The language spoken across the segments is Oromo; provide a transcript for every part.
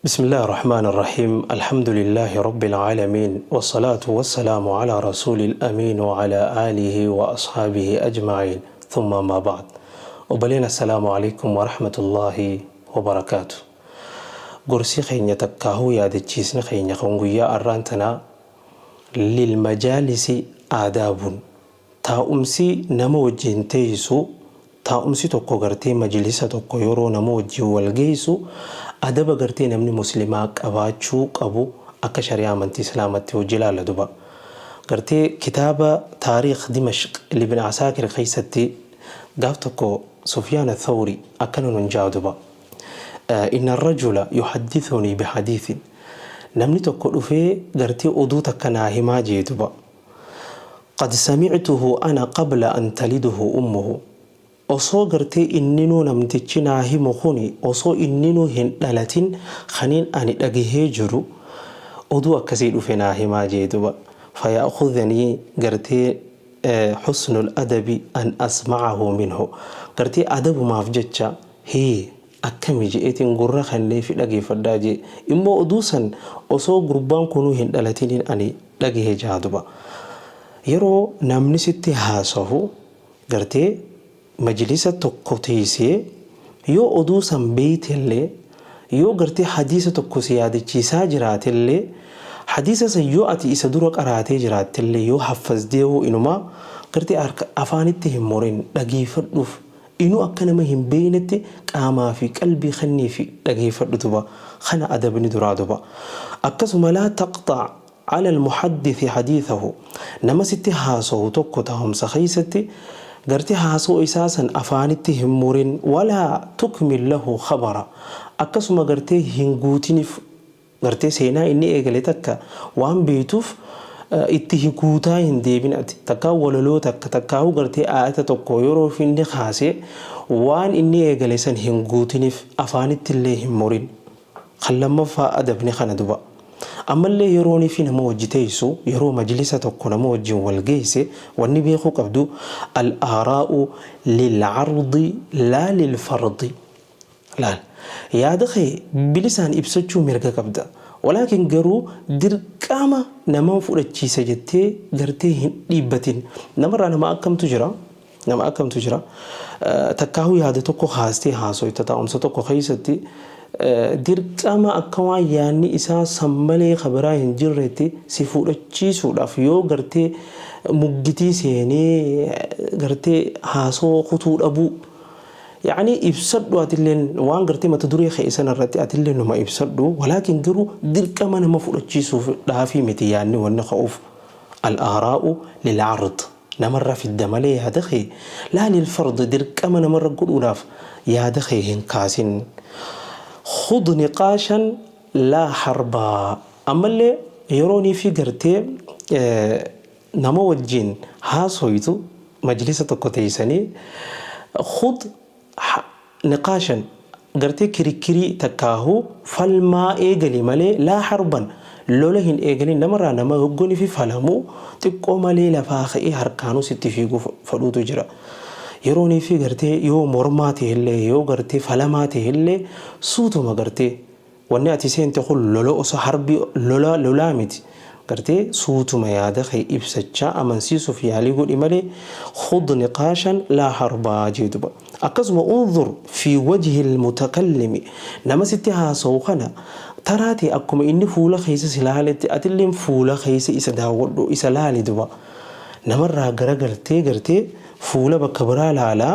بسم الله الرحمن الرحيم. الحمد لله رب العالمين، والصلاة والسلام على رسول الأمين وعلى آله وأصحابه أجمعين، ثم ما بعد. وبلين السلام عليكم ورحمة الله وبركاته. قرسي خيني تكاهو يادتشيسن خيني خنقيا أرانتنا للمجالس آداب تاؤمسي نمو جنتيسو تاؤمسي توكو غرتي مجلسة توكو يورو نمو جي والجيسو adaba gartee namni muslimaa qabaachuu qabu akka shari'aa amantii islaamatti hojii ilaala duba. Gartee kitaaba taariikh Dimashq Ibn Asaakir keessatti gaaf tokko Sufyaan Athawri akkana nun jaa duba. Inna rajula yuhaddithuni bihadithin, namni tokko dhufee gartee oduu takka naa himaa jee duba. Qad samictuhu ana qabla an taliduhu ummuhu, osoo gartee inninuu namtichi naa himu kuni osoo inninuu hin dhalatin khaniin ani dhagahee jiru oduu akkasii dhufe naa himaa jee duba. Fayakhudhanii gartee husnul adabi an asma'ahu minhu, gartee adabumaaf jecha hee akkami je'eetiin gurra kannee fi dhageeffadhaa jee immoo oduu san osoo gurbaan kunuu hin dhalatiniin ani dhagahee jaa duba. Yeroo namni sitti haasahu gartee majlisa tokko teessee yoo oduu san beeytellee yoo gartee hadiisa tokko si yaadachiisaa jiraatellee hadiisa san yoo ati isa dura qaraatee jiraatellee yoo haffazdeehu inumaa gartee afaanitti hin morin dhageeffadhuuf inuu akka nama hin beeynetti qaamaa fi qalbii kannii fi dhageeffadhu duba. Kana adabni duraa duba. Akkasuma laa taqxac ala almuhaddithi hadiithahu, nama sitti haasawu tokko tahumsa keessatti gartee haasoo isaa san afaanitti hin murin walaa tukmil lahu khabara, akkasuma gartee hin guutiniif gartee seenaa inni eegale takka waan beeytuuf itti guutaa hin deebin ati takkaa walaloo takkaa gartee aayata tokko yeroo finni kaasee waan inni eegale san hin guutiniif afaanitti illee hin murin. Kan lammaffaa adabni kana duba. Ammallee yeroonii fi nama wajji teessu yeroo majlisa tokko nama wajjin wal geesse wanni beekuu qabdu al-aaraa'u lil'ardi laa lilfardi. Laal yaada kee bilisaan ibsachuu mirga qabda, walaakin garuu dirqama nama fudhachiisa jettee gartee hin dhiibbatin. Namarraa nama akkamtu jira takkaahuu yaada tokko haastee haasoyta taa'umsa tokko keessatti dirqama akka waan yaanni isaa sammalee khabaraa hin jirretti si fudhachiisuudhaaf yoo gartee muggitii seenee gartee haasoo kutuu dhabuu yaani ibsadhu atilleen waan gartee mata duree keessan irratti atilleen numa ibsadhu, walaakin garuu dirqama nama fudhachiisuuf dhaafii miti yaanni wanna ka'uuf. Al-aaraa'u lil'ard, namarra fidda malee yaada kee laa lilfard, dirqama namarra godhuudhaaf yaada kee hin kaasin. خذ نقاشا لا حربا. أما اللي يروني في قرتي نمو الجين هاسويتو مجلسة كوتيساني خذ نقاشا قرتي كري تكاهو فالما إيقلي مالي لا حربا لولهن إيقلي نمرا نما هقوني في فلمو تقو مالي لفاخي هركانو ستفيقو فلوتو جرا. يروني في قرتي يو مرماتي اللي يو قرتي فلماتي اللي صوتو ما قرتي واني اتسين تقول لولا أصا حربي لولا ميتي قرتي صوتو ما يادخي إبسجا أمن سيسو في علي قول إمالي خذ نقاشا لا حربا جيدوبا. أقسم انظر في وجه المتكلم، نما ستها سوخنا تراتي أكم إني فولا خيس سلالتي أتلم فولا خيس إسداولو إسلالي دوبا. نمرا قرتي فولا بكبرا لالا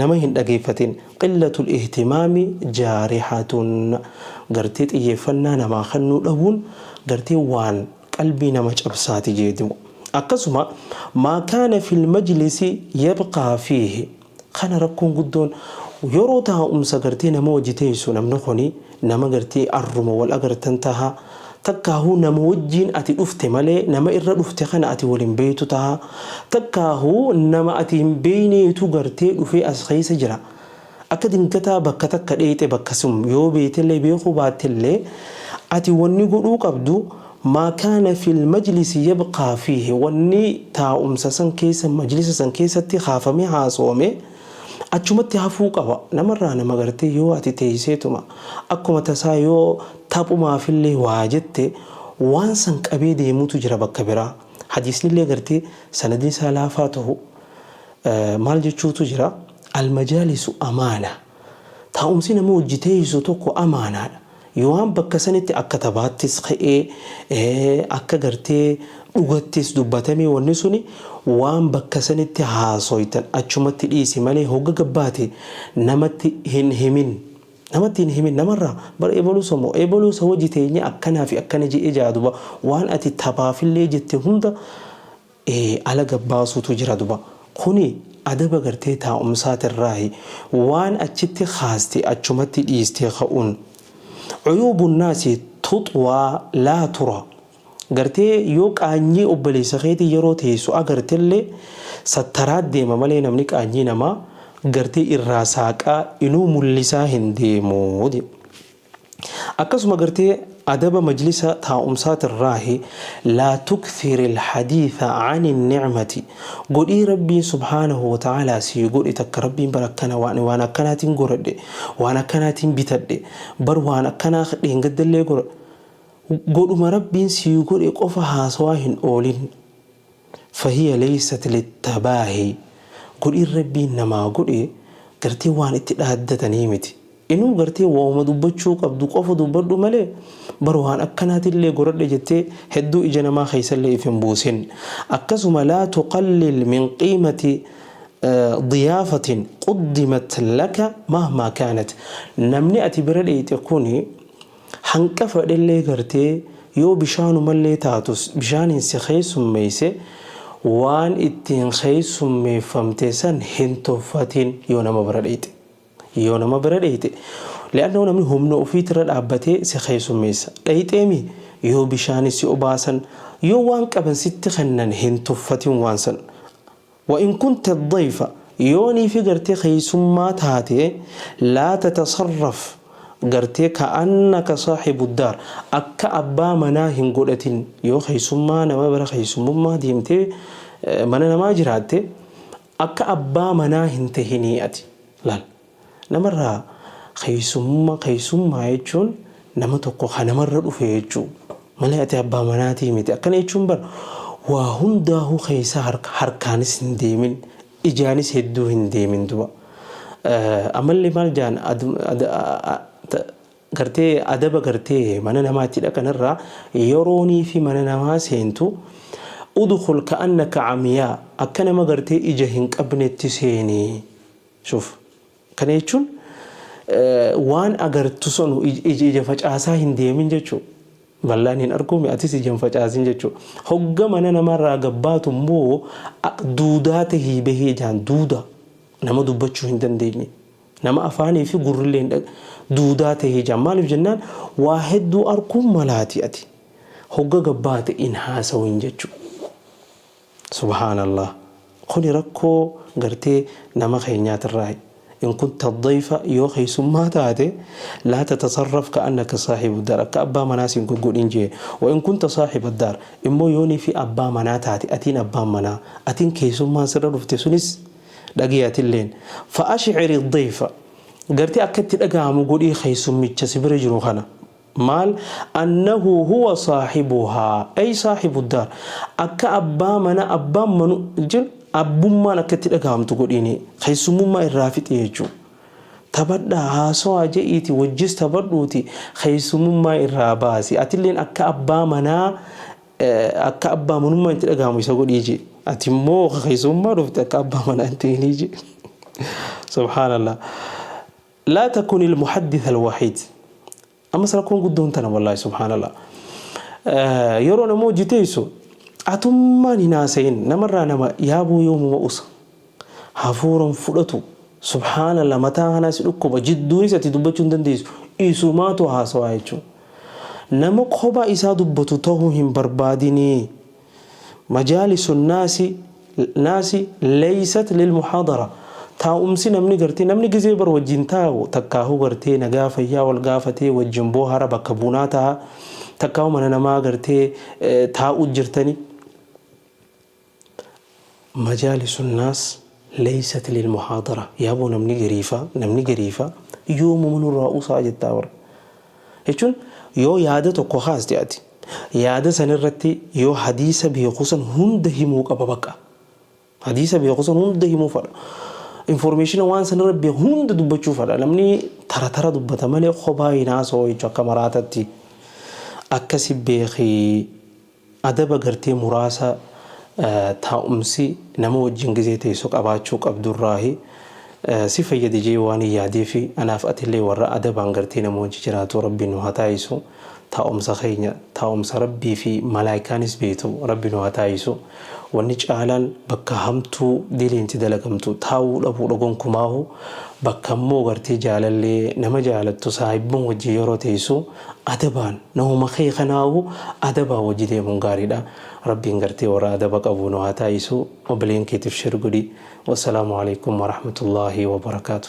نما هندقيفتين قلة الاهتمام جارحة، قرتيت إيفنا نما خنو لهون قرتي وان قلبي نما جبساتي جيدو. أقسم ما كان في المجلس يبقى فيه، خانا ركون قدون ويروتها قرتي نما وجتيسو نمنخوني نما قرتي أرمو والأقرتنتها تكاهو نموجين أتي أفتي مالي نما إرى أفتي خانا أتي ولين بيتو تها تكاهو نما أتي بيني تغرتي وفي أسخيس جرا أكد انكتا بكتك كديت بكسم يو بيت اللي بيخو بات اللي أتي وني قلو قبدو ما كان في المجلس يبقى فيه وني تا أمسسن كيسا مجلسسن كيسا تخافمي حاسومي achumatti hafuu qaba namarraa nama gartee yoo ati teeyseetuma akkuma tasaa yoo taphumaafillee waa jette waan san qabee deemutu jira bakka biraa hadiisnillee gartee sanadni isaa laafaa ta'u maal jechuutu jira almajaalisu amaana taa'umsi nama wajji teeysu tokko amaanaadha yoon bakka sanitti akka tabaattis ka'ee akka gartee dhugattis dubbatamee wanni suni waan bakka sanitti haasoytan achumatti dhiisi malee hogga gabbaate namatti hin himin namarraa bara eebaluusa hojii teenya akkanaa fi akkana je'ee jaaduba waan ati tabaafillee jette hunda ala gabbaasuutu jira duba kuni adaba gartee taa'umsaatirraahi waan achitti haaste achumatti dhiistee ka'uun عيوب الناس تطوى لا ترى gartee yoo qaanyii obboleessa keetii yeroo teessu agartelle sattaraat deema malee namni qaanyii namaa gartee irraa saaqaa inuu mul'isaa hin deemu akkasuma gartee adaba majlisa taa'umsaatirraahi laa tukthir alhadiitha ani الnicmati godhii rabbiin subhaanahu wa ta'aalaa sii godhe takka rabbiin bar akkana waan akkanaatiin goradhe waan akkanaatiin bitadhe bar waan akkanaa dheengaddallee godhuma rabbiin sii godhe qofa haasawaa hin oolin fahiya leeysat littabaahi godhii rabbiin namaa godhe gartee waan itti dhaaddatanii miti inuu gartee waa'uma dubbachuu qabdu qofa dubbadhu malee bar waan akkanaatillee goradhe jettee hedduu ija namaa keessallee if hin buusin akkasuma laa tuqallil min qiimati ضيافة قدمت لك مهما كانت نمني أتبرد يتكوني حنكف اللي قرتي يو بشانو ملي تاتوس بشان سخيس ميسي وان اتين خيس ميفمتسن هنتوفتين يونما برديت لأنه نمني هم نوفيتر الأبتي سخيس ميسا ليتيمي يو بشان سيؤباسن يو وان كبن ست خنن هنتوفتين وانسن وإن كنت الضيفة يوني في قرتي خيسمات هاتي لا تتصرف قرتي كأنك صاحب الدار أكا أبا مناهن قولتين يو خيسما نما برا خيسمما ديمتي مننا ما جراتي أكا أبا مناهن تهنياتي لا نمرا خيسما يجون نما توقو خنمر رفو يجو ملياتي أبا مناتي متي أكا يجون بر وهنداه خيسا حركانس هنديمين إجانس هدو هنديمين دوا أمالي مالجان gartee adaba gartee mana namaatidha kanarraa yeroonii fi mana namaa seentu udkhul ka'annaka camiyaa akka nama gartee ija hin qabnetti seenii shuf kana jechuun waan agartu sonu ija facaasaa hin deemin jechuu ballaan hin arguumi atis ija hin facaasin jechuu hogga mana namarraa gabbaatu immoo duudaa tahii bahee jaan duuda nama dubbachuu hin dandeenye nama afaanii fi gurrillee duudaa tahee jaan maaliif jennaan waa hedduu arguun malaati ati hogga gabbaate in haasawin jechuu subhaanallah kuni rakkoo gartee nama keenyaatirraa إن كنت الضيفة يوخي سماتاته لا تتصرف كأنك صاحب الدار كأبا مناسين كقول إنجي وإن كنت صاحب الدار إمو يوني في أبا مناتاتي أتين أبا منا أتين كي سما سرر فتسونس لقيات اللين فأشعر الضيفة قرتي أكدت الأقام قول إيه خي سمي تسبر جروخنا مال أنه هو صاحبها أي صاحب الدار أكا أبا منا أبا منو جل أبوما نكتير أقام تقول إني خيسومما الرافد يجو تبدأ هاسوا جئتي وجس تبدوتي خيسومما الراباسي أتلين أكا أبا منا أكا أبا منما أنت أقام يسقول يجي أتمو خيسومما رفت أكا أبا منا أنت يجي سبحان الله لا تكون المحدث الوحيد أما سأكون قدون تنا والله سبحان الله يرون مو جتيسو أتمنى ناسين نمر نما يابو يوم وأس هفورم فلتو سبحان الله متى أنا سلوكه بجدوني ستدبّجون دنديس إسماتو هاسوايجو نما قبا إسادو بتوتهم برباديني مجالس الناس ليست للمحاضرة تا أمسي نمني قرتي نمني جزيبر وجنتاو تكاهو قرتي نجافة يا والجافتي والجنبو هرب كبوناتها تكاو من نما قرتي تا أجرتني مجالس الناس ليست للمحاضرة يا أبو نمني قريفة يوم من الرؤوس التاور هيشون يو يادة خاص تأتي يادة سنرتي يو حديث بيخصن هنده موك أبابك حديث بيخصن هنده مو فر information وان سنرت بهند دبتشو فر نمني ترى دبته ملي خباي ناس هو يجوا كمراتتي أكسب بيخي أدب قرتي مراسة taa'umsi nama wajjin gizee teessoo qabaachuu qabdu irraahi si fayyadi jee waan yaadee fi anaaf atillee warra adabaan gartee nama wajji jiraatu rabbiin nu haa taa'isu taa'umsa keenya taa'umsa rabbii fi malaayikaanis beetu rabbiin nu haa taa'isu wanni caalaan bakka hamtuu dileenti dalagamtu taa'uu dhabuu gonkumaahu bakka immoo gartee jaalallee nama jaalattu saahibban wajji yeroo teessu adabaan nama kee kanaahu adabaa wajji deemuun gaariidha ربي نقرتي ورا دبق أبو نواتايسو وبلين كيتف شرقدي والسلام عليكم ورحمة الله وبركاته.